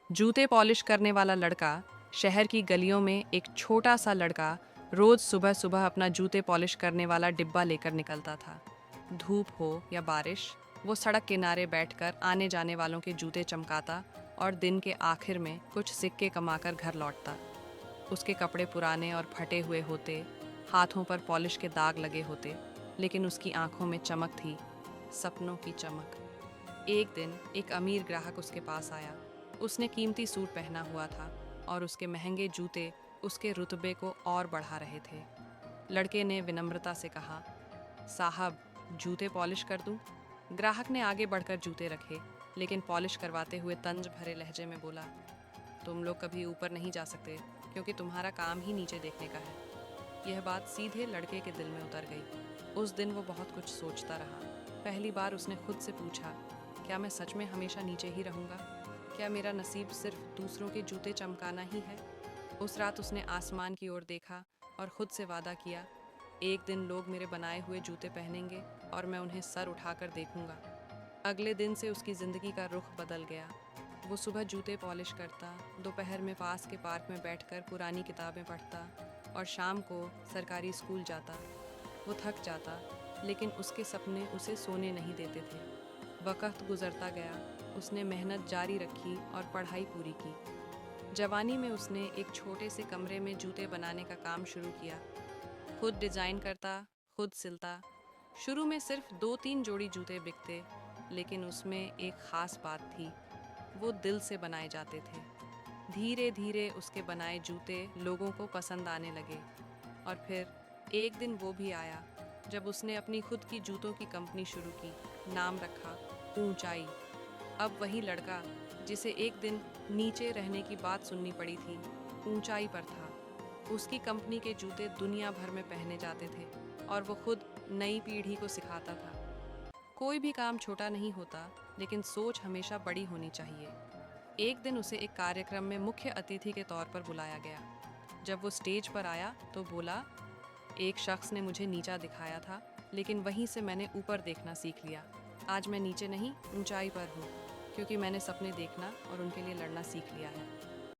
जूते पॉलिश करने वाला लड़का। शहर की गलियों में एक छोटा सा लड़का रोज सुबह सुबह अपना जूते पॉलिश करने वाला डिब्बा लेकर निकलता था। धूप हो या बारिश, वो सड़क किनारे बैठकर आने जाने वालों के जूते चमकाता और दिन के आखिर में कुछ सिक्के कमाकर घर लौटता। उसके कपड़े पुराने और फटे हुए होते, हाथों पर पॉलिश के दाग लगे होते, लेकिन उसकी आंखों में चमक थी, सपनों की चमक। एक दिन एक अमीर ग्राहक उसके पास आया। उसने कीमती सूट पहना हुआ था और उसके महंगे जूते उसके रुतबे को और बढ़ा रहे थे। लड़के ने विनम्रता से कहा, साहब, जूते पॉलिश कर दूं? ग्राहक ने आगे बढ़कर जूते रखे, लेकिन पॉलिश करवाते हुए तंज भरे लहजे में बोला, तुम लोग कभी ऊपर नहीं जा सकते, क्योंकि तुम्हारा काम ही नीचे देखने का है। यह बात सीधे लड़के के दिल में उतर गई। उस दिन वो बहुत कुछ सोचता रहा। पहली बार उसने खुद से पूछा, क्या मैं सच में हमेशा नीचे ही रहूँगा? क्या मेरा नसीब सिर्फ दूसरों के जूते चमकाना ही है? उस रात उसने आसमान की ओर देखा और खुद से वादा किया, एक दिन लोग मेरे बनाए हुए जूते पहनेंगे और मैं उन्हें सर उठाकर देखूंगा। अगले दिन से उसकी ज़िंदगी का रुख बदल गया। वो सुबह जूते पॉलिश करता, दोपहर में पास के पार्क में बैठकर पुरानी किताबें पढ़ता और शाम को सरकारी स्कूल जाता। वो थक जाता, लेकिन उसके सपने उसे सोने नहीं देते थे। वक़्त गुजरता गया, उसने मेहनत जारी रखी और पढ़ाई पूरी की। जवानी में उसने एक छोटे से कमरे में जूते बनाने का काम शुरू किया। खुद डिज़ाइन करता, खुद सिलता। शुरू में सिर्फ 2-3 जोड़ी जूते बिकते, लेकिन उसमें एक ख़ास बात थी, वो दिल से बनाए जाते थे। धीरे धीरे उसके बनाए जूते लोगों को पसंद आने लगे। और फिर एक दिन वो भी आया जब उसने अपनी खुद की जूतों की कंपनी शुरू की। नाम रखा ऊंचाई। अब वही लड़का जिसे एक दिन नीचे रहने की बात सुननी पड़ी थी, ऊंचाई पर था। उसकी कंपनी के जूते दुनिया भर में पहने जाते थे और वो खुद नई पीढ़ी को सिखाता था। कोई भी काम छोटा नहीं होता, लेकिन सोच हमेशा बड़ी होनी चाहिए। एक दिन उसे एक कार्यक्रम में मुख्य अतिथि के तौर पर बुलाया गया। जब वो स्टेज पर आया तो बोला, एक शख्स ने मुझे नीचा दिखाया था, लेकिन वहीं से मैंने ऊपर देखना सीख लिया। आज मैं नीचे नहीं, ऊंचाई पर हूँ, क्योंकि मैंने सपने देखना और उनके लिए लड़ना सीख लिया है।